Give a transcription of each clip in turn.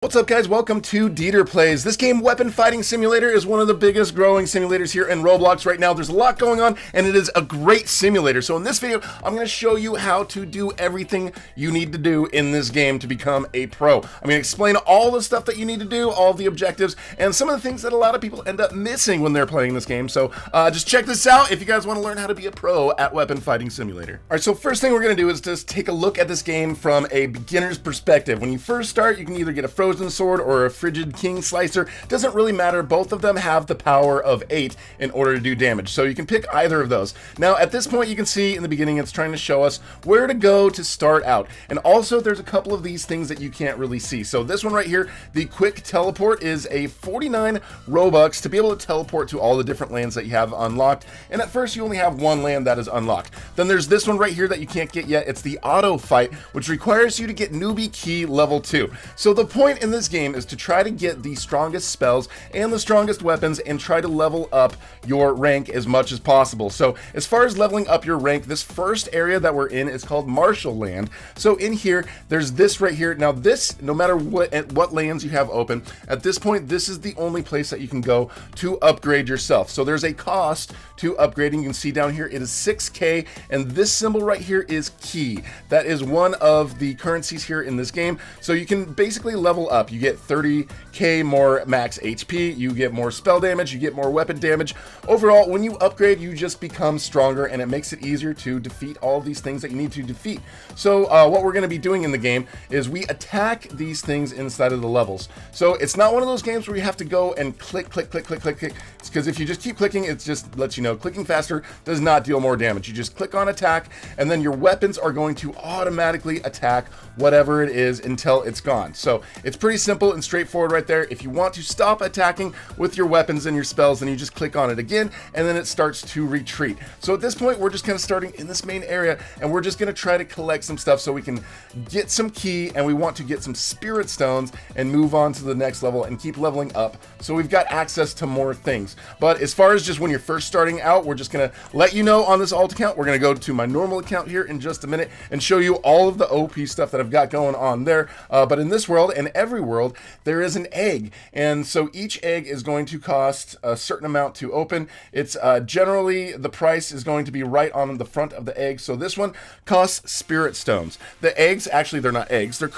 What's up, guys? Welcome to DeeterPlays. This game, Weapon Fighting Simulator, is one of the biggest growing simulators here in Roblox right now. There's a lot going on, and it is a great simulator. So in this video, I'm going to show you how to do everything you need to do in this game to become a pro. I'm going to explain all the stuff that you need to do, all the objectives, and some of the things that a lot of people end up missing when they're playing this game. So just check this out if you guys want to learn how to be a pro at Weapon Fighting Simulator. All right, so first thing we're going to do is just take a look at this game from a beginner's perspective. When you first start, you can either get a frozen sword or a frigid king slicer. Doesn't really matter. Both of them have the power of 8 in order to do damage, so you can pick either of those. Now at this point, you can see in the beginning it's trying to show us where to go to start out, and also there's a couple of these things that you can't really see. So this one right here, the quick teleport, is a 49 Robux to be able to teleport to all the different lands that you have unlocked, and at first you only have one land that is unlocked. Then there's this one right here that you can't get yet. It's the auto fight, which requires you to get newbie key level 2. So the point in this game is to try to get the strongest spells and the strongest weapons and try to level up your rank as much as possible. So as far as leveling up your rank, this first area that we're in is called Marshall Land. So in here, there's this right here. Now this, no matter what lands you have open, at this point, this is the only place that you can go to upgrade yourself. So there's a cost to upgrading. You can see down here, it is 6K, and this symbol right here is key. That is one of the currencies here in this game. So you can basically level up. You get 30k more max HP, you get more spell damage, you get more weapon damage. Overall, when you upgrade, you just become stronger, and it makes it easier to defeat all these things that you need to defeat. So what we're going to be doing in the game is we attack these things inside of the levels. So it's not one of those games where you have to go and click. It's because if you just keep clicking, it just lets you know clicking faster does not deal more damage. You just click on attack, and then your weapons are going to automatically attack whatever it is until it's gone. So it's pretty simple and straightforward right there. If you want to stop attacking with your weapons and your spells, then you just click on it again, and then it starts to retreat. So at this point, we're just kind of starting in this main area, and we're just going to try to collect some stuff so we can get some key, and we want to get some spirit stones and move on to the next level and keep leveling up so we've got access to more things. But as far as just when you're first starting out, we're just going to let you know on this alt account. We're going to go to my normal account here in just a minute and show you all of the OP stuff that I've got going on there. But in this world and every world, there is an egg, and so each egg is going to cost a certain amount to open. It's generally the price is going to be right on the front of the egg. So this one costs spirit stones. The eggs, actually they're not eggs, they're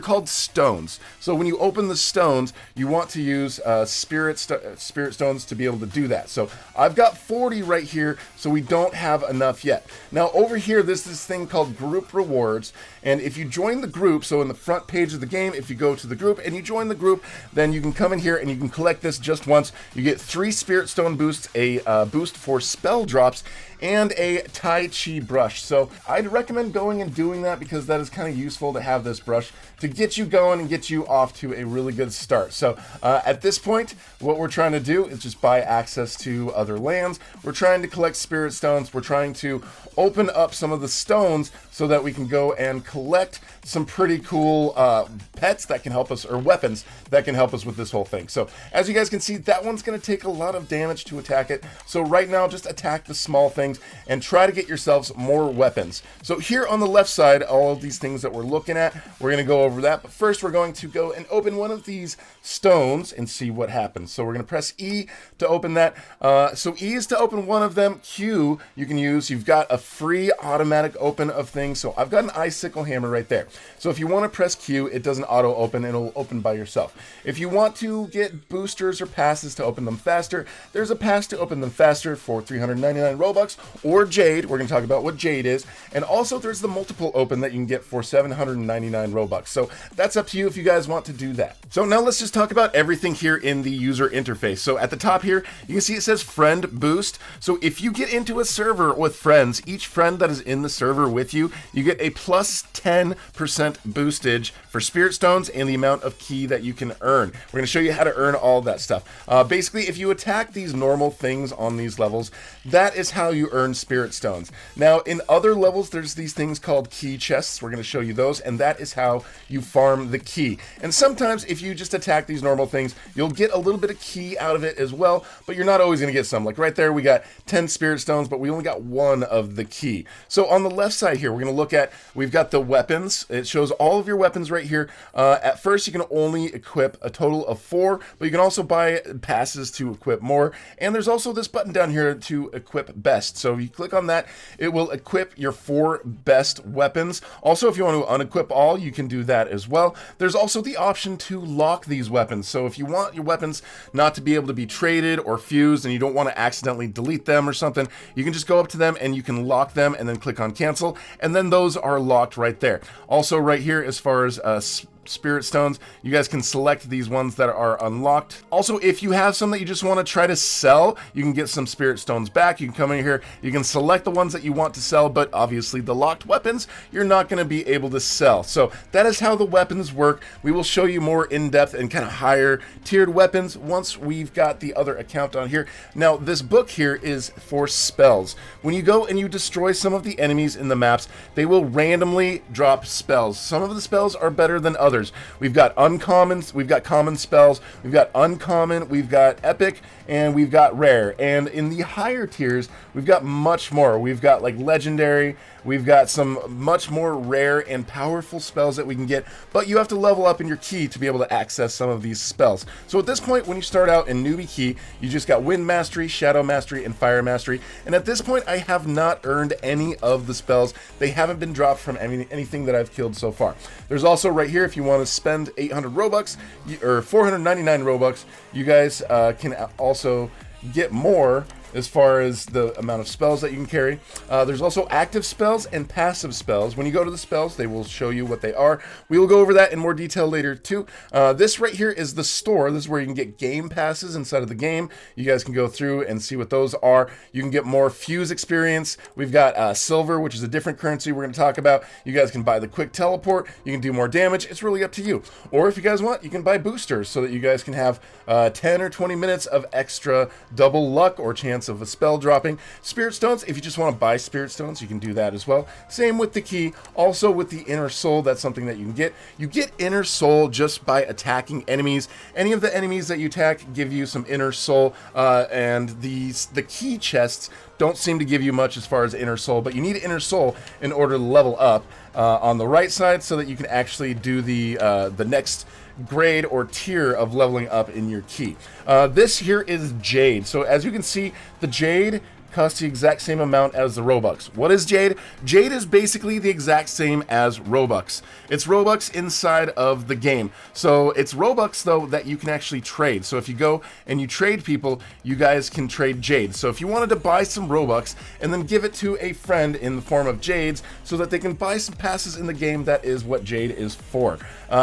called stones. So when you open the stones, you want to use spirit stones to be able to do that. So I've got 40 right here, so we don't have enough yet. Now over here, there's this thing called group rewards, and if you join the group, so in the front page of the game, if you go to the group and you join the group, then you can come in here and you can collect this just once. You get 3 spirit stone boosts, a boost for spell drops, and a Tai Chi brush. So I'd recommend going and doing that because that is kind of useful to have this brush to get you going and get you off to a really good start. So at this point, what we're trying to do is just buy access to other lands. We're trying to collect spirit stones. We're trying to open up some of the stones so that we can go and collect some pretty cool pets that can help us, or weapons that can help us with this whole thing. So as you guys can see, that one's going to take a lot of damage to attack it. So right now, just attack the small things and try to get yourselves more weapons. So here on the left side, all of these things that we're looking at, we're going to go over that. But first, we're going to go and open one of these stones and see what happens. So we're going to press E to open that. So E is to open one of them. Q you can use. You've got a free automatic open of things. So I've got an icicle hammer right there. So if you want to press Q, it doesn't auto open, it'll open by yourself. If you want to get boosters or passes to open them faster, there's a pass to open them faster for 399 Robux, or Jade. We're going to talk about what Jade is. And also there's the multiple open that you can get for 799 Robux. So that's up to you if you guys want to do that. So now let's just talk about everything here in the user interface. So at the top here, you can see it says friend boost. So if you get into a server with friends, each friend that is in the server with you, you get a plus 10% boostage for spirit stones and the amount of key that you can earn. We're going to show you how to earn all that stuff. Basically, if you attack these normal things on these levels, that is how you you earn spirit stones. Now, in other levels, there's these things called key chests. We're going to show you those, and that is how you farm the key. And sometimes, if you just attack these normal things, you'll get a little bit of key out of it as well, but you're not always going to get some. Like right there, we got 10 spirit stones, but we only got 1 of the key. So on the left side here, we're going to look at, we've got the weapons. It shows all of your weapons right here. At first, you can only equip a total of 4, but you can also buy passes to equip more. And there's also this button down here to equip best. So if you click on that, it will equip your 4 best weapons. Also, if you want to unequip all, you can do that as well. There's also the option to lock these weapons. So if you want your weapons not to be able to be traded or fused and you don't want to accidentally delete them or something, you can just go up to them and you can lock them and then click on cancel, and then those are locked right there. Also right here, as far as spirit stones, you guys can select these ones that are unlocked. Also, if you have some that you just want to try to sell, you can get some spirit stones back. You can come in here, you can select the ones that you want to sell, but obviously the locked weapons you're not going to be able to sell. So that is how the weapons work. We will show you more in-depth and kind of higher tiered weapons once we've got the other account on here. Now, this book here is for spells. When you go and you destroy some of the enemies in the maps, they will randomly drop spells. Some of the spells are better than others. We've got uncommons, we've got common spells, we've got uncommon, we've got epic, and we've got rare. And in the higher tiers, we've got much more. We've got like legendary, we've got some much more rare and powerful spells that we can get, but you have to level up in your key to be able to access some of these spells. So at this point, when you start out in newbie key, you just got wind mastery, shadow mastery, and fire mastery. And at this point, I have not earned any of the spells. They haven't been dropped from anything that I've killed so far. There's also right here, if you want to spend 800 Robux or 499 Robux, you guys can also get more as far as the amount of spells that you can carry. There's also active spells and passive spells. When you go to the spells, they will show you what they are. We will go over that in more detail later too. This right here is the store. This is where you can get game passes inside of the game. You guys can go through and see what those are. You can get more fuse experience. We've got silver, which is a different currency we're going to talk about. You guys can buy the quick teleport. You can do more damage. It's really up to you. Or if you guys want, you can buy boosters so that you guys can have 10 or 20 minutes of extra double luck or chance of a spell dropping. Spirit stones, if you just want to buy spirit stones, you can do that as well. Same with the key. Also with the inner soul, that's something that you can get. You get inner soul just by attacking enemies. Any of the enemies that you attack give you some inner soul, and the key chests don't seem to give you much as far as inner soul, but you need inner soul in order to level up on the right side so that you can actually do the next grade or tier of leveling up in your key. This here is Jade. So as you can see, the Jade costs the exact same amount as the Robux. What is Jade? Jade is basically the exact same as Robux. It's Robux inside of the game. So it's Robux, though, that you can actually trade. So if you go and you trade people, you guys can trade Jade. So if you wanted to buy some Robux and then give it to a friend in the form of Jades so that they can buy some passes in the game, that is what Jade is for.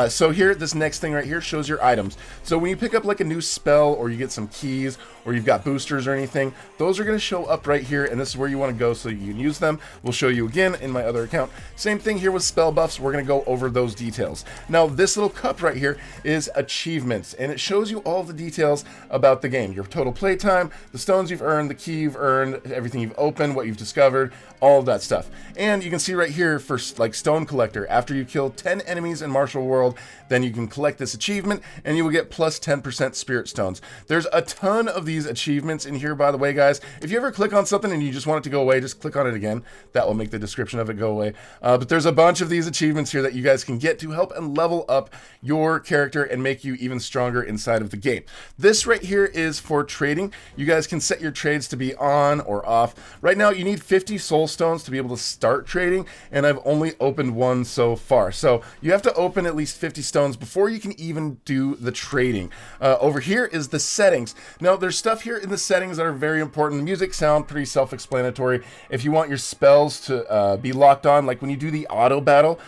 So here, this next thing right here shows your items. So when you pick up like a new spell or you get some keys or you've got boosters or anything, those are going to show up right here, and this is where you want to go so you can use them. We'll show you again in my other account. Same thing here with spell buffs. We're going to go over those details. Now, this little cup right here is achievements, and it shows you all the details about the game. Your total playtime, the stones you've earned, the key you've earned, everything you've opened, what you've discovered, all of that stuff. And you can see right here for like Stone Collector, after you kill 10 enemies in Martial World, then you can collect this achievement and you will get plus 10% spirit stones. There's a ton of these achievements in here, by the way, guys. If you ever click on something and you just want it to go away, just click on it again. That will make the description of it go away. But there's a bunch of these achievements here that you guys can get to help and level up your character and make you even stronger inside of the game. This right here is for trading. You guys can set your trades to be on or off. Right now, you need 50 soul stones to be able to start trading, and I've only opened one so far. So you have to open at least 50 stones before you can even do the trading. Over here is the settings. Now, there's stuff here in the settings that are very important. Music, sound, pretty self-explanatory. If you want your spells to be locked on, like when you do the auto battle,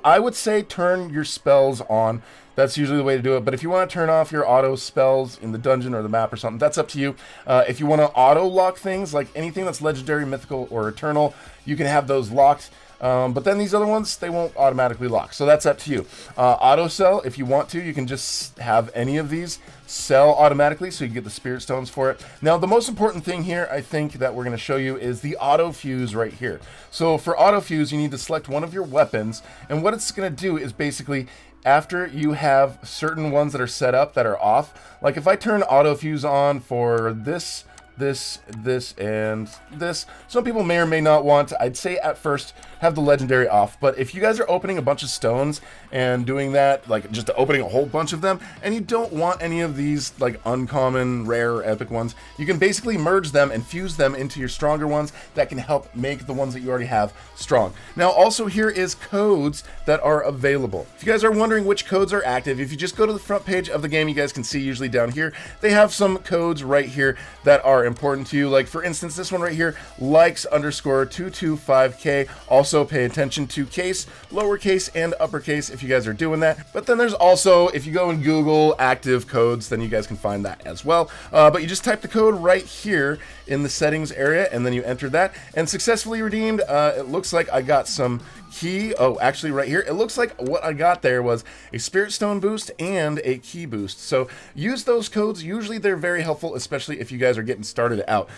I would say turn your spells on. That's usually the way to do it. But if you want to turn off your auto spells in the dungeon or the map or something, that's up to you. If you want to auto lock things, like anything that's legendary, mythical, or eternal, you can have those locked. But then these other ones, they won't automatically lock. So that's up to you. Auto sell, if you want to, you can just have any of these sell automatically so you get the spirit stones for it. Now, the most important thing here, I think, that we're going to show you is the auto fuse right here. So for auto fuse, you need to select one of your weapons. And what it's going to do is basically, after you have certain ones that are set up that are off, like if I turn auto fuse on for this, and this. Some people may or may not want, I'd say at first, have the legendary off. But if you guys are opening a bunch of stones and doing that, like just opening a whole bunch of them, and you don't want any of these like uncommon, rare, epic ones, you can basically merge them and fuse them into your stronger ones that can help make the ones that you already have strong. Now, also here is codes that are available. If you guys are wondering which codes are active, if you just go to the front page of the game, you guys can see usually down here, they have some codes right here that are important to you. Like for instance, this one right here, likes _225k. Also pay attention to case, lowercase, and uppercase if you guys are doing that. But then there's also, if you go and Google active codes, then you guys can find that as well. But you just type the code right here in the settings area, and then you enter that, and successfully redeemed. It looks like I got some key. Oh, actually right here, it looks like what I got there was a spirit stone boost and a key boost. So use those codes. Usually they're very helpful, especially if you guys are getting started out.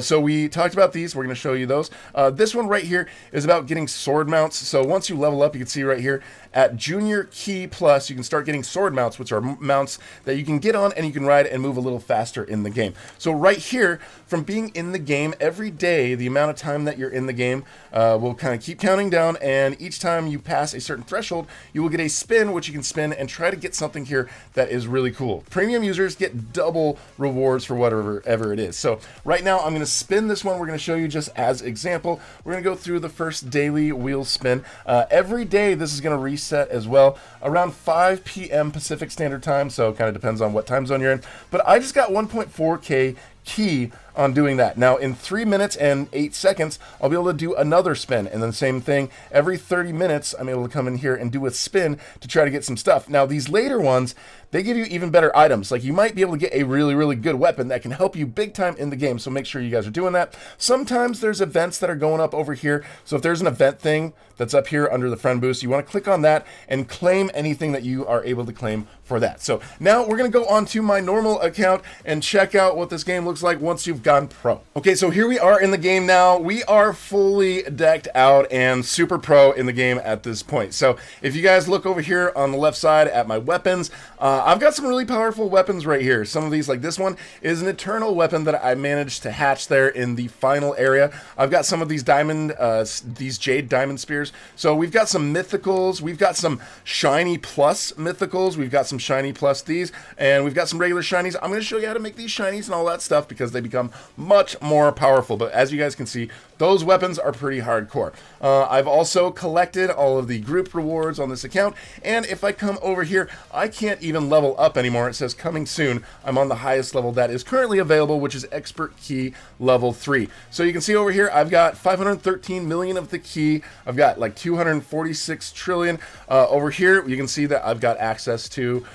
So we talked about these. We're going to show you those. This one right here is about getting sword mounts. So once you level up, you can see right here at Junior Key Plus, you can start getting sword mounts, which are mounts that you can get on and you can ride and move a little faster in the game. So right here, from being in the game every day, the amount of time that you're in the game will kind of keep counting down, and each time you pass a certain threshold, you will get a spin, which you can spin and try to get something here that is really cool. Premium users get double rewards for whatever it is. So right now, I'm going to spin this one. We're going to show you just as example. We're going to go through the first daily wheel spin. Every day, this is going to reset as well around 5 p.m. Pacific Standard Time, so it kind of depends on what time zone you're in. But I just got 1.4k key on doing that. Now in 3 minutes and 8 seconds, I'll be able to do another spin, and then same thing, every 30 minutes, I'm able to come in here and do a spin to try to get some stuff. Now these later ones, they give you even better items. Like you might be able to get a really, really good weapon that can help you big time in the game, so make sure you guys are doing that. Sometimes there's events that are going up over here, so if there's an event thing that's up here under the friend boost, you want to click on that and claim anything that you are able to claim for that. So now we're going to go on to my normal account and check out what this game looks like once you've gone pro. Okay, so here we are in the game now. We are fully decked out and super pro in the game at this point. So if you guys look over here on the left side at my weapons, I've got some really powerful weapons right here. Some of these, like this one, is an eternal weapon that I managed to hatch there in the final area. I've got some of these these Jade diamond spears. So we've got some mythicals, we've got some shiny plus mythicals, we've got some shiny plus these, and we've got some regular shinies. I'm going to show you how to make these shinies and all that stuff because they become much more powerful. But as you guys can see, those weapons are pretty hardcore. I've also collected all of the group rewards on this account, and if I come over here, I can't even level up anymore. It says coming soon. I'm on the highest level that is currently available, which is expert key level 3. So you can see over here, I've got 513 million of the key. I've got like 246 trillion. Over here, you can see that I've got access to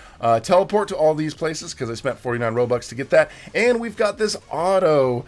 teleport to all these places because I spent 49 Robux to get that. And we've got this auto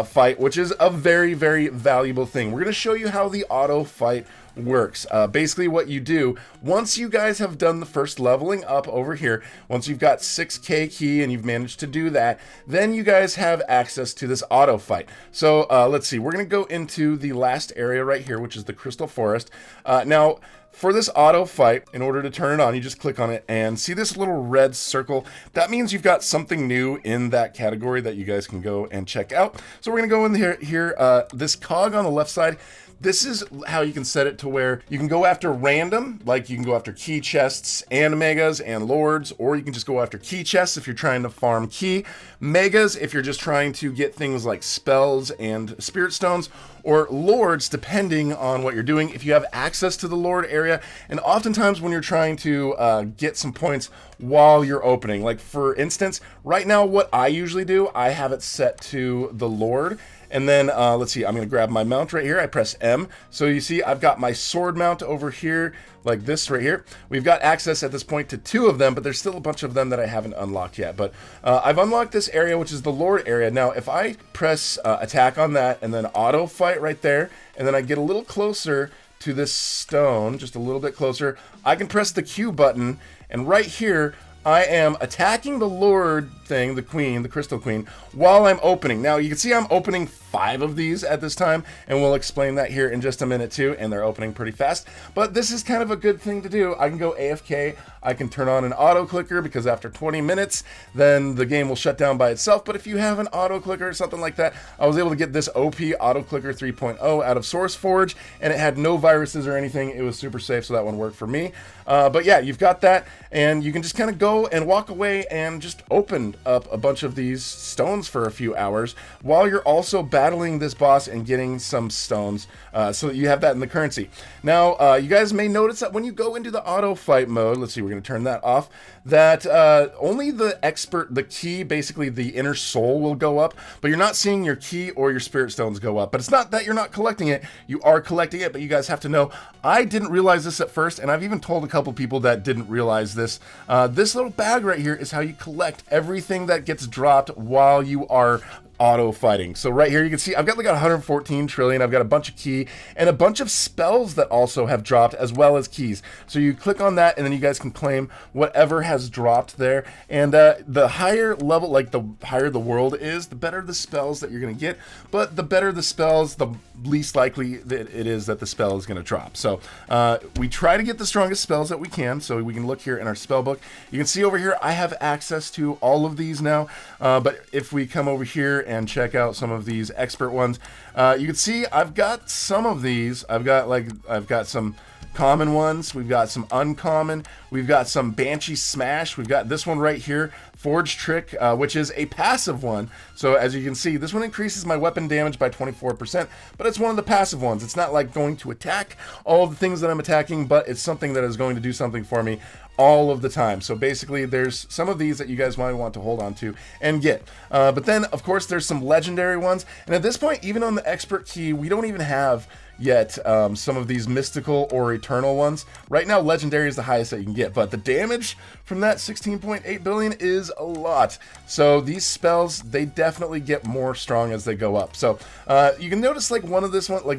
fight, which is a very, very valuable thing. We're going to show you how the auto fight works. Basically what you do, once you guys have done the first leveling up over here, once you've got 6k key and you've managed to do that, then you guys have access to this auto fight. So let's see, we're going to go into the last area right here, which is the Crystal Forest. Now, for this auto fight, in order to turn it on, you just click on it and see this little red circle. That means you've got something new in that category that you guys can go and check out. So we're going to go in here, this cog on the left side. This is how you can set it to where you can go after random, like you can go after key chests and megas and lords, or you can just go after key chests if you're trying to farm key, megas if you're just trying to get things like spells and spirit stones, or lords depending on what you're doing if you have access to the lord area, and oftentimes when you're trying to get some points while you're opening. Like for instance, right now what I usually do, I have it set to the lord. And then, let's see, I'm going to grab my mount right here. I press M. So you see, I've got my sword mount over here, like this right here. We've got access at this point to 2 of them, but there's still a bunch of them that I haven't unlocked yet. But I've unlocked this area, which is the Lord area. Now, if I press attack on that and then auto fight right there, and then I get a little closer to this stone, just a little bit closer, I can press the Q button, and right here, I am attacking the Lord thing, the Queen, the Crystal Queen, while I'm opening. Now, you can see I'm opening 5 of these at this time, and we'll explain that here in just a minute too, and they're opening pretty fast. But this is kind of a good thing to do. I can go AFK, I can turn on an auto clicker, because after 20 minutes, then the game will shut down by itself. But if you have an auto clicker or something like that, I was able to get this OP auto clicker 3.0 out of SourceForge, and it had no viruses or anything. It was super safe, so that one worked for me. But yeah, you've got that, and you can just kind of go and walk away and just open up a bunch of these stones for a few hours while you're also battling this boss and getting some stones, so that you have that in the currency. Now, you guys may notice that when you go into the auto fight mode, let's see, we're going to turn that off, that only the key, basically the inner soul, will go up, but you're not seeing your key or your spirit stones go up. But it's not that you're not collecting it, you are collecting it, but you guys have to know, I didn't realize this at first, and I've even told a couple people that didn't realize this. This little bag right here is how you collect everything that gets dropped while you are auto fighting. So right here you can see I've got like 114 trillion, I've got a bunch of key and a bunch of spells that also have dropped, as well as keys. So you click on that and then you guys can claim whatever has dropped there. And the higher level, like the higher the world is, the better the spells that you're going to get. But the better the spells, the least likely that it is that the spell is going to drop. So we try to get the strongest spells that we can. So we can look here in our spell book. You can see over here I have access to all of these now. But if we come over here and check out some of these expert ones, you can see I've got some of these. I've got some common ones, we've got some uncommon, we've got some Banshee Smash, we've got this one right here, Forge Trick, which is a passive one. So as you can see, this one increases my weapon damage by 24%, but it's one of the passive ones. It's not like going to attack all of the things that I'm attacking, but it's something that is going to do something for me all of the time. So basically there's some of these that you guys might want to hold on to and get. But then of course there's some legendary ones, and at this point, even on the expert key, we don't even have yet some of these mystical or eternal ones. Right now legendary is the highest that you can get, but the damage from that 16.8 billion is a lot. So these spells, they definitely get more strong as they go up. So you can notice like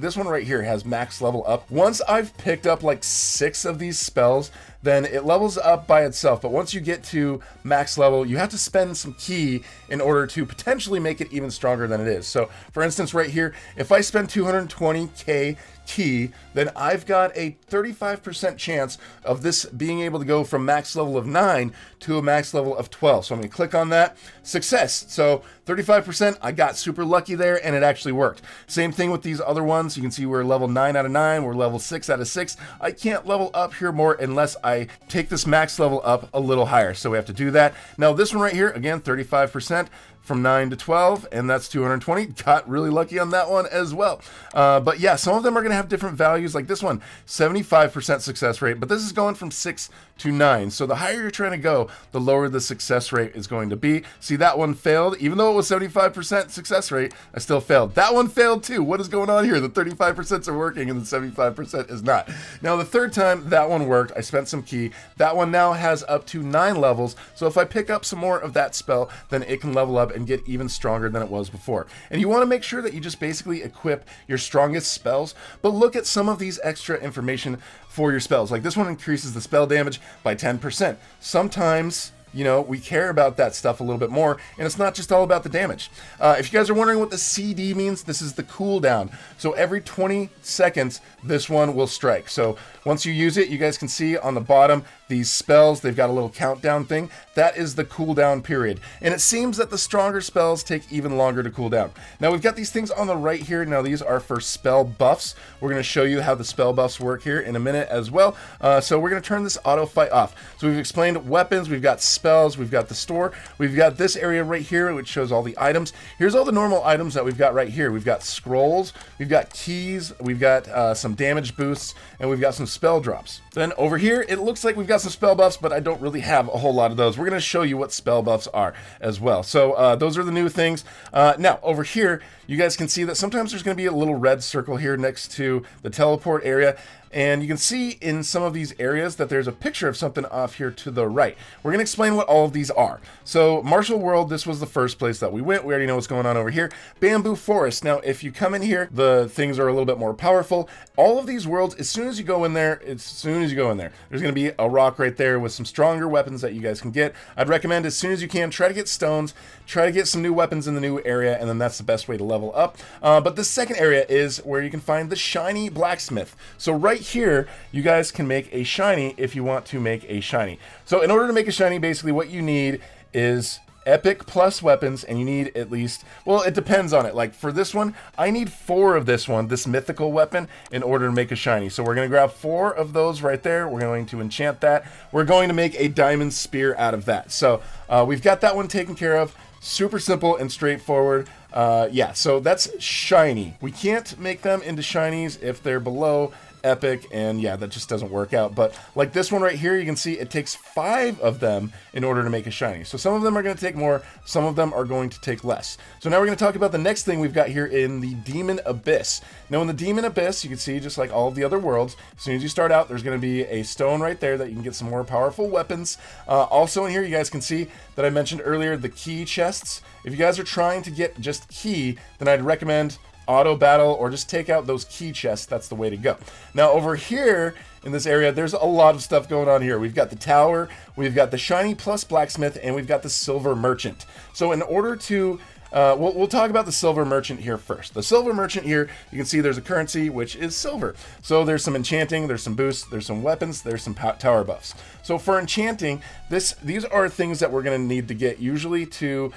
this one right here has max level up. Once I've picked up like 6 of these spells, then it levels up by itself. But once you get to max level, you have to spend some key in order to potentially make it even stronger than it is. So for instance, right here, if I spend 220k key, then I've got a 35% chance of this being able to go from max level of 9 to a max level of 12. So I'm going to click on that. Success. So 35%, I got super lucky there, and it actually worked. Same thing with these other ones. You can see we're level 9 out of 9, we're level 6 out of 6. I can't level up here more unless I take this max level up a little higher. So we have to do that. Now this one right here, again, 35%. From 9 to 12, and that's 220. Got really lucky on that one as well. But yeah, some of them are going to have different values. Like this one, 75% success rate, but this is going from 6 to 9. So the higher you're trying to go, the lower the success rate is going to be. See, that one failed. Even though it was 75% success rate, I still failed. That one failed too. What is going on here? The 35% are working and the 75% is not. Now the third time that one worked, I spent some key. That one now has up to 9 levels. So if I pick up some more of that spell, then it can level up and get even stronger than it was before. And you want to make sure that you just basically equip your strongest spells, but look at some of these extra information for your spells. Like this one increases the spell damage by 10%. Sometimes, you know, we care about that stuff a little bit more, and it's not just all about the damage. If you guys are wondering what the CD means, this is the cooldown. So every 20 seconds, this one will strike. So once you use it, you guys can see on the bottom, these spells, they've got a little countdown thing. That is the cooldown period. And it seems that the stronger spells take even longer to cool down. Now we've got these things on the right here. Now these are for spell buffs. We're going to show you how the spell buffs work here in a minute as well. So we're going to turn this auto fight off. So we've explained weapons, we've got spells, we've got the store, we've got this area right here which shows all the items. Here's all the normal items that we've got right here. We've got scrolls, we've got keys, we've got some damage boosts, and we've got some spell drops. Then over here, it looks like we've got some spell buffs, but I don't really have a whole lot of those. We're going to show you what spell buffs are as well. So those are the new things. Now over here, you guys can see that sometimes there's going to be a little red circle here next to the teleport area. And you can see in some of these areas that there's a picture of something off here to the right. We're going to explain what all of these are. So Marshall World, this was the first place that we went. We already know what's going on over here. Bamboo Forest. Now, if you come in here, the things are a little bit more powerful. All of these worlds, as soon as you go in there, there's going to be a rock right there with some stronger weapons that you guys can get. I'd recommend as soon as you can, try to get stones, try to get some new weapons in the new area, and then that's the best way to level up. But the second area is where you can find the shiny blacksmith. So right here, you guys can make a shiny if you want to make a shiny. So in order to make a shiny, basically what you need is epic plus weapons, and you need at least, well, it depends on it. Like for this one, I need 4 of this mythical weapon, in order to make a shiny. So we're going to grab 4 of those right there. We're going to enchant that. We're going to make a diamond spear out of that. So we've got that one taken care of. Super simple and straightforward. Yeah, so that's shiny. We can't make them into shinies if they're below epic, and yeah, that just doesn't work out. But like this one right here, you can see it takes 5 of them in order to make a shiny. So some of them are going to take more, some of them are going to take less. So now we're going to talk about the next thing we've got here in the Demon Abyss. Now in the Demon Abyss, you can see just like all of the other worlds, as soon as you start out, there's going to be a stone right there that you can get some more powerful weapons. Also in here, you guys can see that I mentioned earlier the key chests. If you guys are trying to get just key, then I'd recommend auto battle or just take out those key chests. That's the way to go. Now over here in this area, there's a lot of stuff going on here. We've got the tower, we've got the shiny plus blacksmith, and we've got the silver merchant. So in order to we'll talk about the silver merchant here first. The silver merchant here, you can see there's a currency which is silver. So there's some enchanting, there's some boosts, there's some weapons, there's some tower buffs. So for enchanting, these are things that we're going to need to get usually to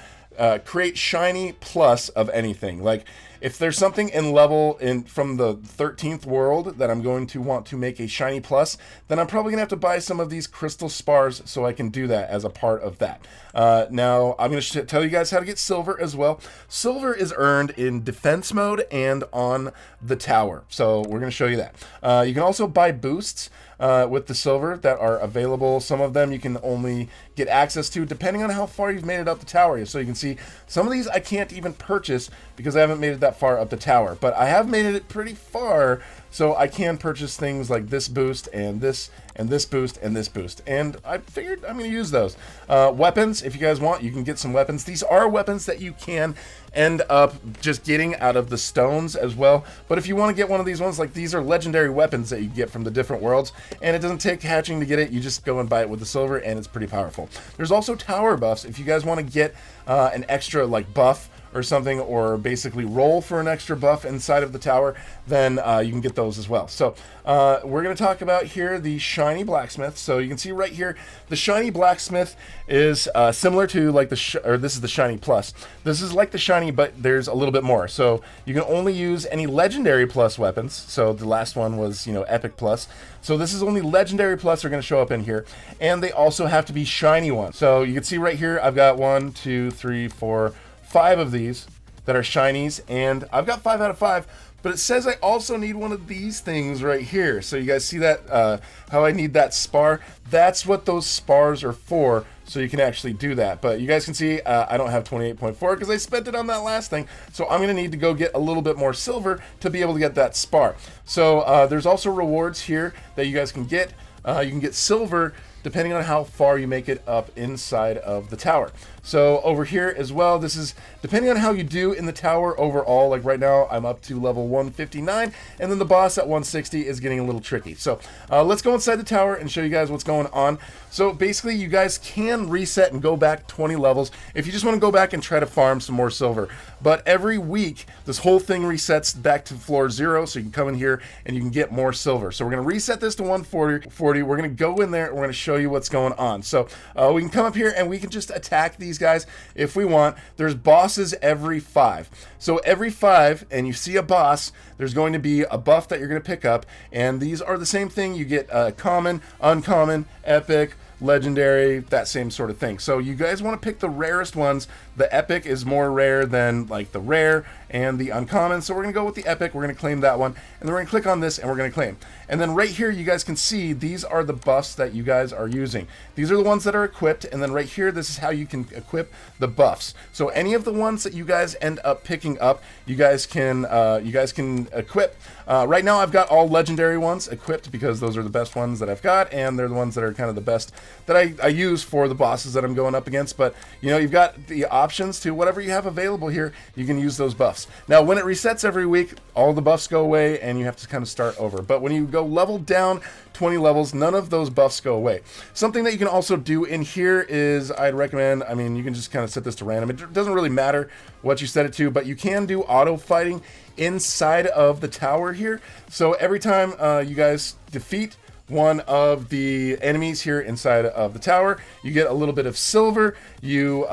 create shiny plus of anything. Like if there's something in level from the 13th world that I'm going to want to make a shiny plus, then I'm probably gonna have to buy some of these crystal spars so I can do that as a part of that. Now I'm gonna tell you guys how to get silver as well. Silver is earned in defense mode and on the tower, so we're gonna show you that. You can also buy boosts with the silver that are available. Some of them you can only get access to depending on how far you've made it up the tower. So you can see some of these I can't even purchase because I haven't made it that far up the tower, but I have made it pretty far, so I can purchase things like this boost and this boost and this boost, and I figured I'm going to use those. Weapons, if you guys want, you can get some weapons. These are weapons that you can end up just getting out of the stones as well, but if you want to get one of these ones, like these are legendary weapons that you get from the different worlds, and it doesn't take hatching to get it. You just go and buy it with the silver, and it's pretty powerful. There's also tower buffs. If you guys want to get an extra like buff or something, or basically roll for an extra buff inside of the tower, then you can get those as well. So we're going to talk about here the shiny blacksmith. So you can see right here, the shiny blacksmith is similar to like this is the shiny plus. This is like the shiny, but there's a little bit more. So you can only use any legendary plus weapons. So the last one was, epic plus. So this is only legendary plus are going to show up in here, and they also have to be shiny ones. So you can see right here, I've got 1, 2, 3, 4, 5 of these that are shinies, and I've got 5 out of 5, but it says I also need one of these things right here. So you guys see that, how I need that spar? That's what those spars are for, so you can actually do that. But you guys can see I don't have 28.4 because I spent it on that last thing, so I'm going to need to go get a little bit more silver to be able to get that spar. So there's also rewards here that you guys can get. You can get silver depending on how far you make it up inside of the tower. So over here as well, this is depending on how you do in the tower overall. Like right now, I'm up to level 159, and then the boss at 160 is getting a little tricky. So let's go inside the tower and show you guys what's going on. So basically, you guys can reset and go back 20 levels if you just want to go back and try to farm some more silver. But every week, this whole thing resets back to floor 0, so you can come in here and you can get more silver. So we're going to reset this to 140. We're going to go in there and we're going to show you what's going on. So we can come up here and we can just attack these guys if we want. There's bosses every 5. So every 5, and you see a boss, there's going to be a buff that you're going to pick up, and these are the same thing. You get common, uncommon, epic, legendary, that same sort of thing. So you guys want to pick the rarest ones. The epic is more rare than like the rare, and the uncommon. So we're going to go with the epic. We're going to claim that one, and then we're going to click on this, and we're going to claim. And then right here, you guys can see these are the buffs that you guys are using. These are the ones that are equipped, and then right here, this is how you can equip the buffs. So any of the ones that you guys end up picking up, you guys can equip. Right now, I've got all legendary ones equipped because those are the best ones that I've got, and they're the ones that are kind of the best that I use for the bosses that I'm going up against. But you know, you've got the options to whatever you have available here. You can use those buffs. Now, when it resets every week, all the buffs go away, and you have to kind of start over. But when you go level down 20 levels, none of those buffs go away. Something that you can also do in here is, I'd recommend, I mean, you can just kind of set this to random. It doesn't really matter what you set it to, but you can do auto fighting inside of the tower here. So every time you guys defeat one of the enemies here inside of the tower, you get a little bit of silver. You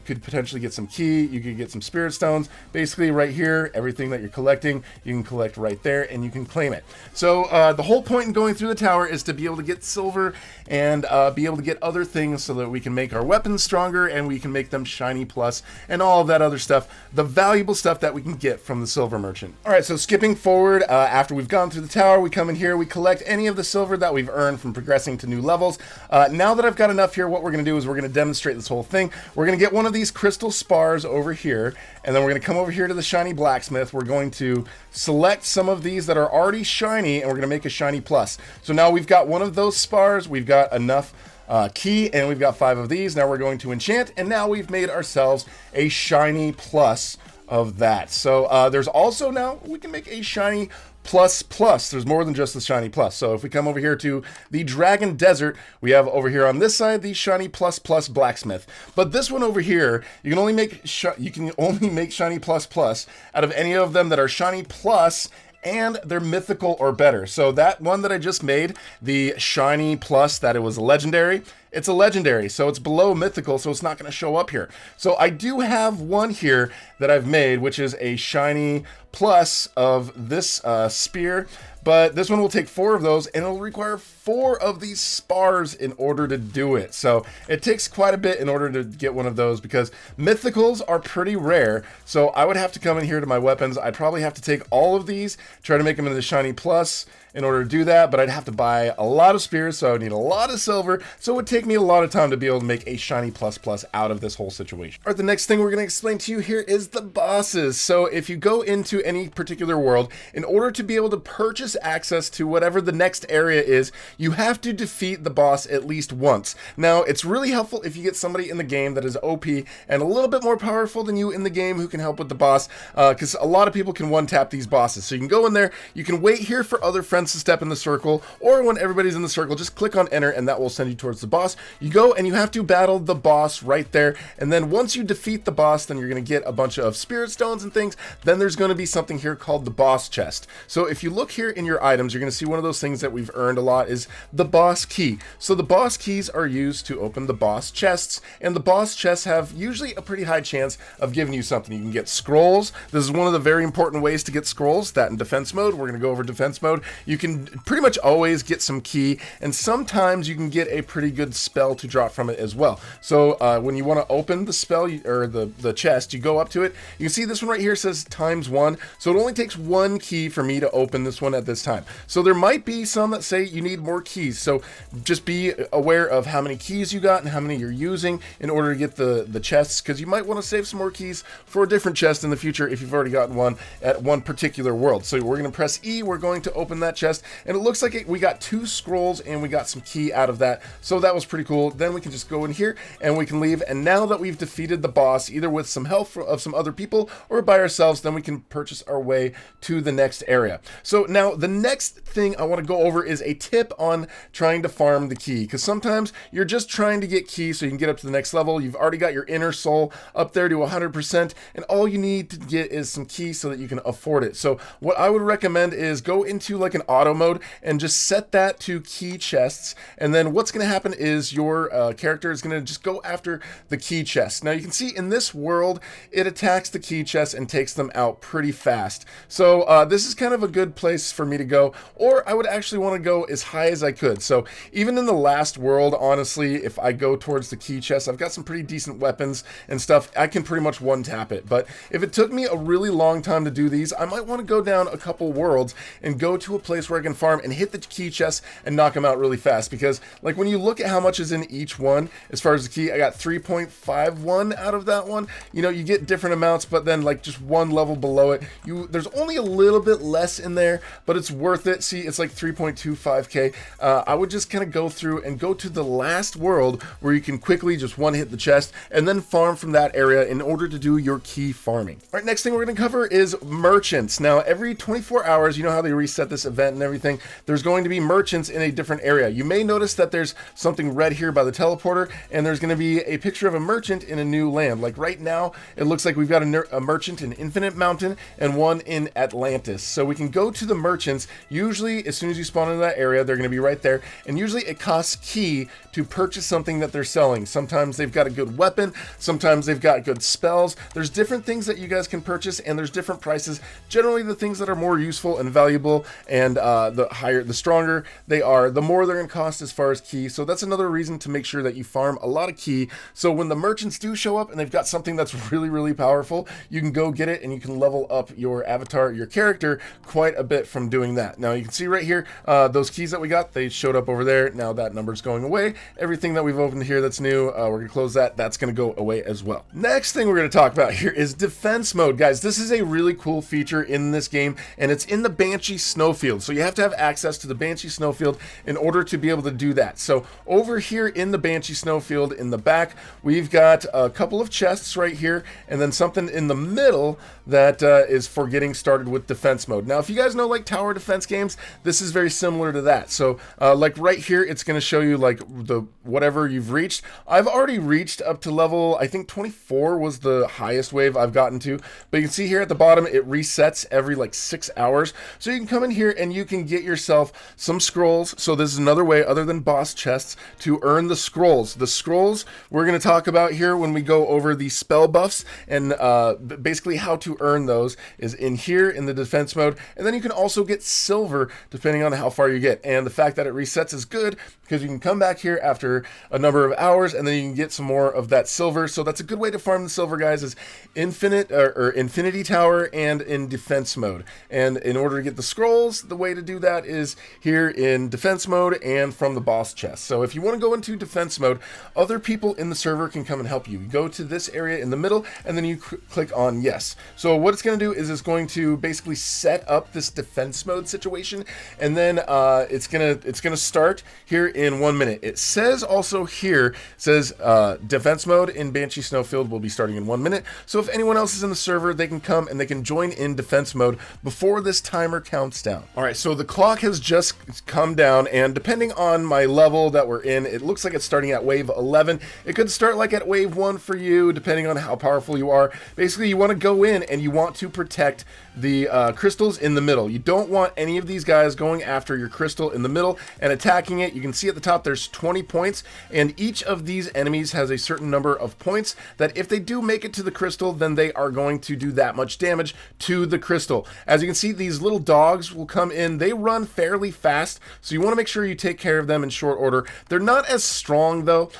could potentially get some key, you could get some spirit stones. Basically right here, everything that you're collecting, you can collect right there, and you can claim it. So the whole point in going through the tower is to be able to get silver and be able to get other things so that we can make our weapons stronger and we can make them shiny plus and all of that other stuff, the valuable stuff that we can get from the silver merchant. All right, so skipping forward, after we've gone through the tower, we come in here, we collect any of the silver that we've earned from progressing to new levels. Now that I've got enough here, what we're going to do is we're going to demonstrate this whole thing. We're going to get one of these crystal spars over here, and then we're going to come over here to the shiny blacksmith. We're going to select some of these that are already shiny, and we're going to make a shiny plus. So now we've got one of those spars, we've got enough key, and we've got 5 of these. Now we're going to enchant, and now we've made ourselves a shiny plus of that. So there's also now we can make a shiny plus. There's more than just the shiny plus. So if we come over here to the Dragon Desert, we have over here on this side the shiny plus blacksmith. But this one over here, you can only make shiny plus out of any of them that are shiny plus and they're mythical or better. So that one that I just made, the shiny plus, that it was legendary, it's a legendary, so it's below mythical, so it's not going to show up here. So I do have one here that I've made, which is a shiny plus of this spear, but this one will take 4 of those, and it'll require 4 of these spars in order to do it. So it takes quite a bit in order to get one of those, because mythicals are pretty rare. So I would have to come in here to my weapons. I'd probably have to take all of these, try to make them into the shiny plus in order to do that, but I'd have to buy a lot of spears, so I would need a lot of silver, so it would take me a lot of time to be able to make a shiny plus out of this whole situation. All right, the next thing we're going to explain to you here is the bosses. So if you go into any particular world, in order to be able to purchase access to whatever the next area is, you have to defeat the boss at least once. Now, it's really helpful if you get somebody in the game that is OP and a little bit more powerful than you in the game who can help with the boss, because a lot of people can one-tap these bosses. So you can go in there, you can wait here for other friends to step in the circle, or when everybody's in the circle, just click on enter and that will send you towards the boss. You go and you have to battle the boss right there, and then once you defeat the boss, then you're going to get a bunch of spirit stones and things. Then there's going to be something here called the boss chest. So if you look here in your items, you're going to see one of those things that we've earned a lot is the boss key. So the boss keys are used to open the boss chests, and the boss chests have usually a pretty high chance of giving you something. You can get scrolls. This is one of the very important ways to get scrolls, that in defense mode. We're going to go over defense mode. You can pretty much always get some key, and sometimes you can get a pretty good spell to drop from it as well. So when you want to open the spell or the chest, you go up to it. You can see this one right here says ×1, so it only takes 1 key for me to open this one at this time. So there might be some that say you need more keys, so just be aware of how many keys you got and how many you're using in order to get the chests, because you might want to save some more keys for a different chest in the future if you've already gotten one at one particular world. So we're going to press E, we're going to open that chest, and it looks like we got 2 scrolls and we got some key out of that, so that was pretty cool. Then we can just go in here and we can leave, and now that we've defeated the boss, either with some help of some other people or by ourselves, then we can purchase our way to the next area. So now the next thing I want to go over is a tip on trying to farm the key, because sometimes you're just trying to get keys so you can get up to the next level. You've already got your inner soul up there to 100%, and all you need to get is some keys so that you can afford it. So what I would recommend is go into like an auto mode and just set that to key chests, and then what's going to happen is is your character is going to just go after the key chest. Now you can see in this world, it attacks the key chest and takes them out pretty fast. So this is kind of a good place for me to go, or I would actually want to go as high as I could. So even in the last world, honestly, if I go towards the key chest, I've got some pretty decent weapons and stuff. I can pretty much one-tap it. But if it took me a really long time to do these, I might want to go down a couple worlds and go to a place where I can farm and hit the key chest and knock them out really fast. Because like when you look at how much is in each one, as far as the key, I got 3.51 out of that one. You know, you get different amounts, but then like just one level below it, there's only a little bit less in there, but it's worth it. See, it's like 3.25k. I would just kind of go through and go to the last world where you can quickly just one hit the chest and then farm from that area in order to do your key farming. All right, next thing we're going to cover is merchants. Now, every 24 hours, you know how they reset this event and everything, there's going to be merchants in a different area. You may notice that there's something red here by the teleporter, and there's going to be a picture of a merchant in a new land. Like right now, it looks like we've got a merchant in Infinite Mountain and one in Atlantis. So we can go to the merchants. Usually, as soon as you spawn into that area, they're going to be right there. And usually it costs key to purchase something that they're selling. Sometimes they've got a good weapon. Sometimes they've got good spells. There's different things that you guys can purchase, and there's different prices. Generally, the things that are more useful and valuable, and the stronger they are, the more they're going to cost as far as key. So that's another reason to make sure that you farm a lot of key. So when the merchants do show up and they've got something that's really, really powerful, you can go get it and you can level up your avatar, your character, quite a bit from doing that. Now you can see right here, those keys that we got, they showed up over there. Now that number's going away. Everything that we've opened here that's new, we're going to close that. That's going to go away as well. Next thing we're going to talk about here is defense mode. Guys, this is a really cool feature in this game, and it's in the Banshee Snowfield. So you have to have access to the Banshee Snowfield in order to be able to do that. So over here in the Banshee Snowfield in the back, we've got a couple of chests right here, and then something in the middle that is for getting started with defense mode. Now, if you guys know like tower defense games, this is very similar to that. So like right here, it's going to show you like the whatever you've reached. I've already reached up to level, I think 24 was the highest wave I've gotten to, but you can see here at the bottom, it resets every like 6 hours. So you can come in here and you can get yourself some scrolls. So this is another way other than boss chests to earn the scrolls. The scrolls we're going to talk about here when we go over the spell buffs, and basically how to earn those is in here in the defense mode. And then you can also get silver depending on how far you get. And the fact that it resets is good because you can come back here after a number of hours and then you can get some more of that silver. So that's a good way to farm the silver, guys, is infinite or infinity tower and in defense mode. And in order to get the scrolls, the way to do that is here in defense mode and from the boss chest. So if you want to go into defense mode, other people in the server can come and help you. You go to this area in the middle and then you click on yes. So what it's going to do is it's going to basically set up this defense mode situation, and then it's gonna start here in 1 minute. It says also here, defense mode in Banshee Snowfield will be starting in 1 minute. So if anyone else is in the server, they can come and they can join in defense mode before this timer counts down. All right, so the clock has just come down, and depending on my level that we're in, it looks like it's starting at wave 11. It could start like at wave 1 for you, depending on how powerful you are. Basically, you want to go in and you want to protect the crystals in the middle. You don't want any of these guys going after your crystal in the middle and attacking it. You can see at the top there's 20 points, and each of these enemies has a certain number of points that if they do make it to the crystal, then they are going to do that much damage to the crystal. As you can see, these little dogs will come in. They run fairly fast, so you want to make sure you take care of them in short order. They're not as strong though,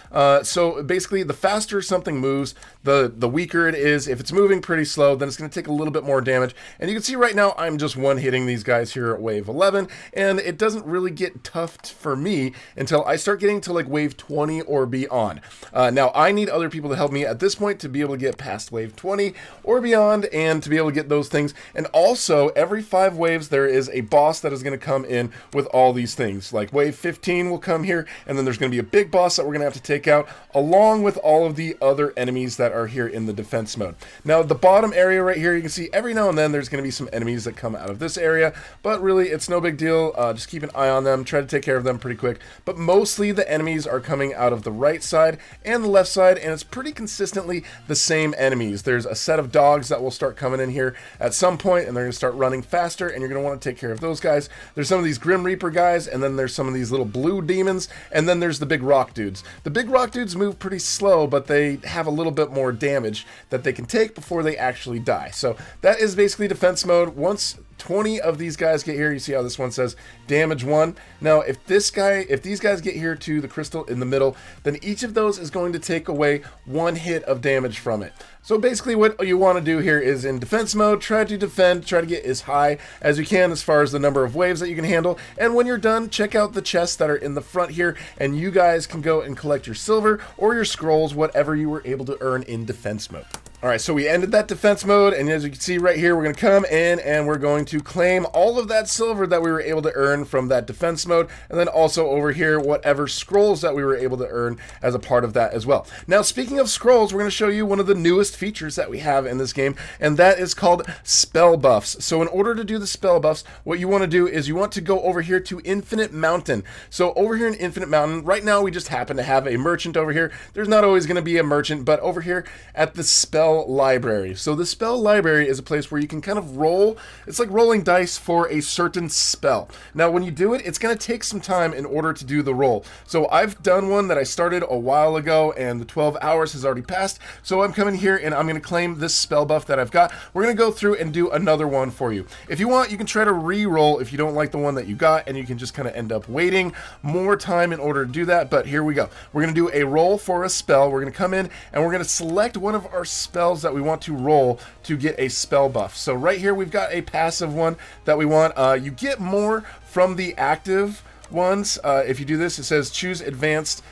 so basically the faster something moves, the weaker it is. If it's moving pretty slow, then it's going to take a little bit more damage. And you can see right now I'm just one-hitting these guys here at wave 11, and it doesn't really get tough for me until I start getting to like wave 20 or beyond. Now I need other people to help me at this point to be able to get past wave 20 or beyond and to be able to get those things. And also every 5 waves there is a boss that is going to come in with all these things. Like wave 15 will come here, and then there's going to be a big boss that we're going to have to take out along with all of the other enemies that are here in the defense mode. Now the bottom area right here, you can see every now and then there's going to be some enemies that come out of this area, but really it's no big deal. Just keep an eye on them, try to take care of them pretty quick. But mostly the enemies are coming out of the right side and the left side, and it's pretty consistently the same enemies. There's a set of dogs that will start coming in here at some point, and they're going to start running faster, and you're going to want to take care of those guys. There's some of these Grim Reaper guys, and then there's some of these little blue demons, and then there's the big rock dudes. The big rock dudes move pretty slow, but they have a little bit more damage that they can take before they actually die. So that is basically defense mode. Once 20 of these guys get here, you see how this one says damage 1. Now if these guys get here to the crystal in the middle, then each of those is going to take away 1 hit of damage from it. So basically what you want to do here is in defense mode, try to defend, try to get as high as you can as far as the number of waves that you can handle. And when you're done, check out the chests that are in the front here, and you guys can go and collect your silver or your scrolls, whatever you were able to earn in defense mode. Alright, so we ended that defense mode, and as you can see right here, we're going to come in and we're going to claim all of that silver that we were able to earn from that defense mode, and then also over here, whatever scrolls that we were able to earn as a part of that as well. Now, speaking of scrolls, we're going to show you one of the newest features that we have in this game, and that is called spell buffs. So in order to do the spell buffs, what you want to do is you want to go over here to Infinite Mountain. So over here in Infinite Mountain, right now we just happen to have a merchant over here. There's not always going to be a merchant, but over here at the spell library. So the spell library is a place where you can kind of roll. It's like rolling dice for a certain spell. Now when you do it, it's going to take some time in order to do the roll. So I've done one that I started a while ago, and the 12 hours has already passed. So I'm coming here and I'm going to claim this spell buff that I've got. We're going to go through and do another one for you. If you want, you can try to re-roll if you don't like the one that you got, and you can just kind of end up waiting more time in order to do that. But here we go. We're going to do a roll for a spell. We're going to come in and we're going to select one of our spells that we want to roll to get a spell buff. So right here we've got a passive one that we want. You get more from the active ones. If you do this, it says choose advanced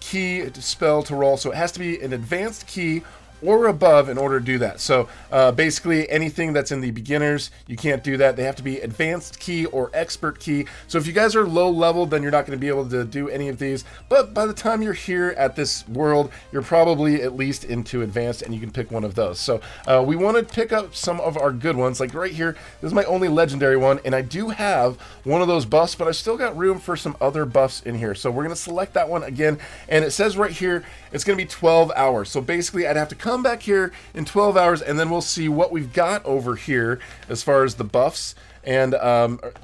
key spell to roll. So it has to be an advanced key or above in order to do that. So basically anything that's in the beginners, you can't do that. They have to be advanced key or expert key. So if you guys are low level, then you're not going to be able to do any of these. But by the time you're here at this world, you're probably at least into advanced, and you can pick one of those. So we want to pick up some of our good ones. Like right here, this is my only legendary one, and I do have one of those buffs, but I still got room for some other buffs in here. So we're going to select that one again, and it says right here, it's going to be 12 hours. So basically I'd have to come back here in 12 hours, and then we'll see what we've got over here as far as the buffs. And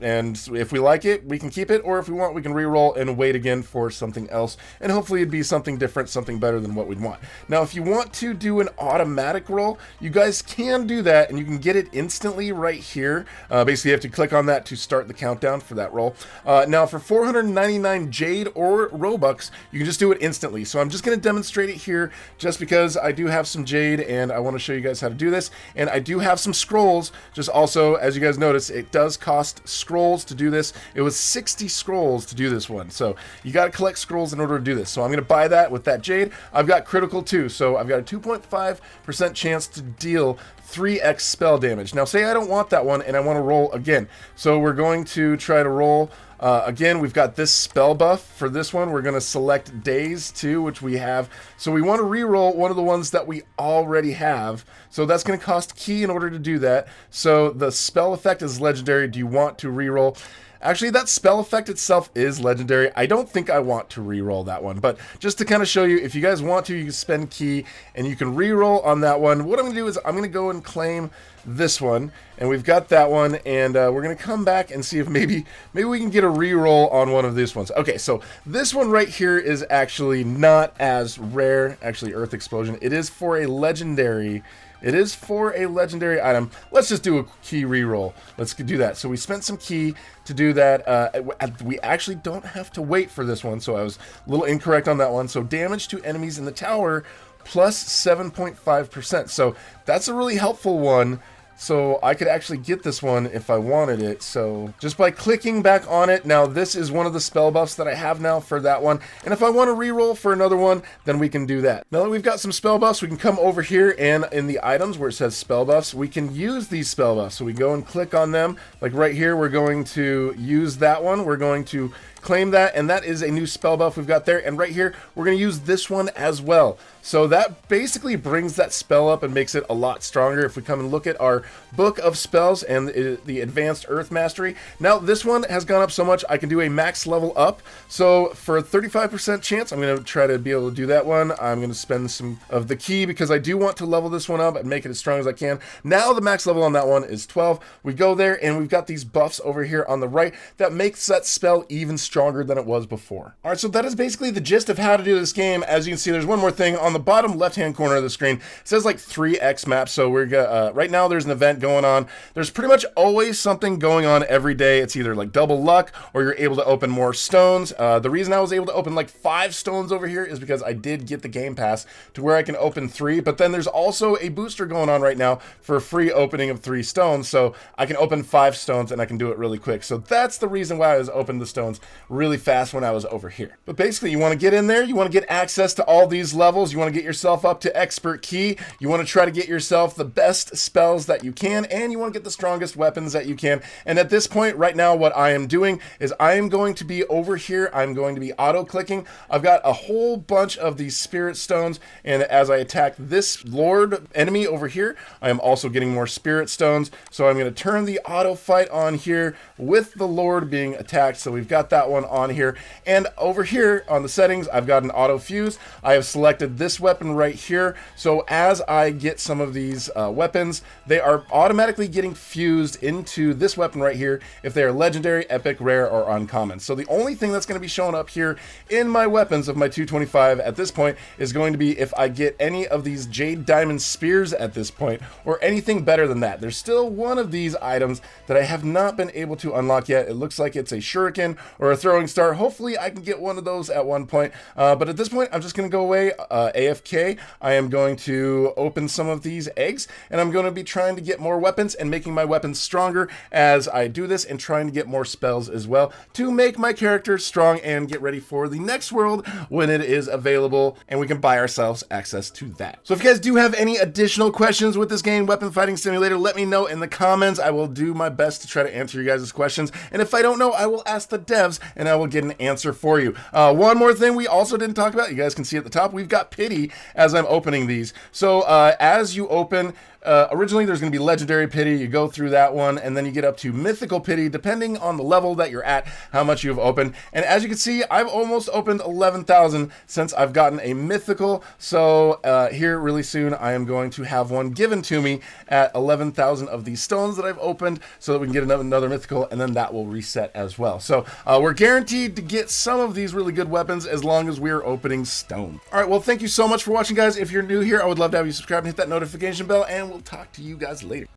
if we like it, we can keep it, or if we want, we can re-roll and wait again for something else, and hopefully it'd be something different, something better than what we'd want. Now, if you want to do an automatic roll, you guys can do that, and you can get it instantly right here. Basically, you have to click on that to start the countdown for that roll. Now, for 499 Jade or Robux, you can just do it instantly. So I'm just going to demonstrate it here, just because I do have some Jade, and I want to show you guys how to do this. And I do have some scrolls, just also, as you guys notice, it does cost scrolls to do this. It was 60 scrolls to do this one, so you got to collect scrolls in order to do this. So I'm going to buy that with that Jade. I've got critical too, so I've got a 2.5% chance to deal 3x spell damage. Now say I don't want that one and I want to roll again, so we're going to try to roll again. We've got this spell buff for this one. We're going to select days too, which we have. So we want to re-roll one of the ones that we already have. So that's going to cost key in order to do that. So the spell effect is legendary. Do you want to re-roll? Actually, that spell effect itself is legendary. I don't think I want to re-roll that one, but just to kind of show you, if you guys want to, you can spend key and you can re-roll on that one. What I'm going to do is I'm going to go and claim this one, and we've got that one, and we're going to come back and see if maybe we can get a re-roll on one of these ones. Okay, so this one right here is actually not as rare. Actually, Earth Explosion. It is for a legendary. It is for a legendary item. Let's just do a key reroll. Let's do that. So we spent some key to do that. We actually don't have to wait for this one, so I was a little incorrect on that one. So damage to enemies in the tower plus 7.5%. So that's a really helpful one. So I could actually get this one if I wanted it. So just by clicking back on it, now this is one of the spell buffs that I have now for that one. And if I want to re-roll for another one, then we can do that. Now that we've got some spell buffs, we can come over here and in the items where it says spell buffs, we can use these spell buffs. So we go and click on them. Like right here, we're going to use that one. We're going to claim that, and that is a new spell buff we've got there. And right here, we're going to use this one as well. So that basically brings that spell up and makes it a lot stronger. If we come and look at our book of spells and the advanced earth mastery, now this one has gone up so much I can do a max level up. So for a 35% chance, I'm going to try to be able to do that one. I'm going to spend some of the key because I do want to level this one up and make it as strong as I can. Now the max level on that one is 12. We go there and we've got these buffs over here on the right that makes that spell even stronger than it was before. All right, so that is basically the gist of how to do this game. As you can see, there's one more thing on the bottom left-hand corner of the screen. It says like 3x map. So we're right now there's an event going on. There's pretty much always something going on every day. It's either like double luck or you're able to open more stones. The reason I was able to open like 5 stones over here is because I did get the game pass to where I can open 3, but then there's also a booster going on right now for a free opening of 3 stones. So I can open 5 stones and I can do it really quick. So that's the reason why I was opening the stones really fast when I was over here. But basically you want to get in there, you want to get access to all these levels, you want to get yourself up to expert key, you want to try to get yourself the best spells that you can, and you want to get the strongest weapons that you can. And at this point right now what I am doing is I am going to be over here, I'm going to be auto clicking. I've got a whole bunch of these spirit stones, and as I attack this lord enemy over here, I am also getting more spirit stones. So I'm going to turn the auto fight on here with the lord being attacked. So we've got that one on here, and over here on the settings I've got an auto fuse. I have selected this weapon right here, so as I get some of these weapons, they are automatically getting fused into this weapon right here if they are legendary, epic, rare, or uncommon. So the only thing that's going to be showing up here in my weapons of my 225 at this point is going to be if I get any of these Jade diamond spears at this point, or anything better than that. There's still one of these items that I have not been able to unlock yet. It looks like it's a shuriken or a throwing star. Hopefully I can get one of those at one point, but at this point I'm just going to go away AFK. I am going to open some of these eggs, and I'm going to be trying to get more weapons and making my weapons stronger as I do this, and trying to get more spells as well to make my character strong and get ready for the next world when it is available and we can buy ourselves access to that. So if you guys do have any additional questions with this game, Weapon Fighting Simulator, let me know in the comments. I will do my best to try to answer you guys' questions, and if I don't know, I will ask the devs and I will get an answer for you. One more thing we also didn't talk about, you guys can see at the top, we've got pity as I'm opening these. So as you open, originally there's going to be legendary pity, you go through that one, and then you get up to mythical pity depending on the level that you're at, how much you've opened. And as you can see, I've almost opened 11,000 since I've gotten a mythical. So here really soon I am going to have one given to me at 11,000 of these stones that I've opened, so that we can get another mythical, and then that will reset as well. So we're guaranteed to get some of these really good weapons as long as we're opening stone. All right, well, thank you so much for watching, guys. If you're new here, I would love to have you subscribe and hit that notification bell, and we'll talk to you guys later.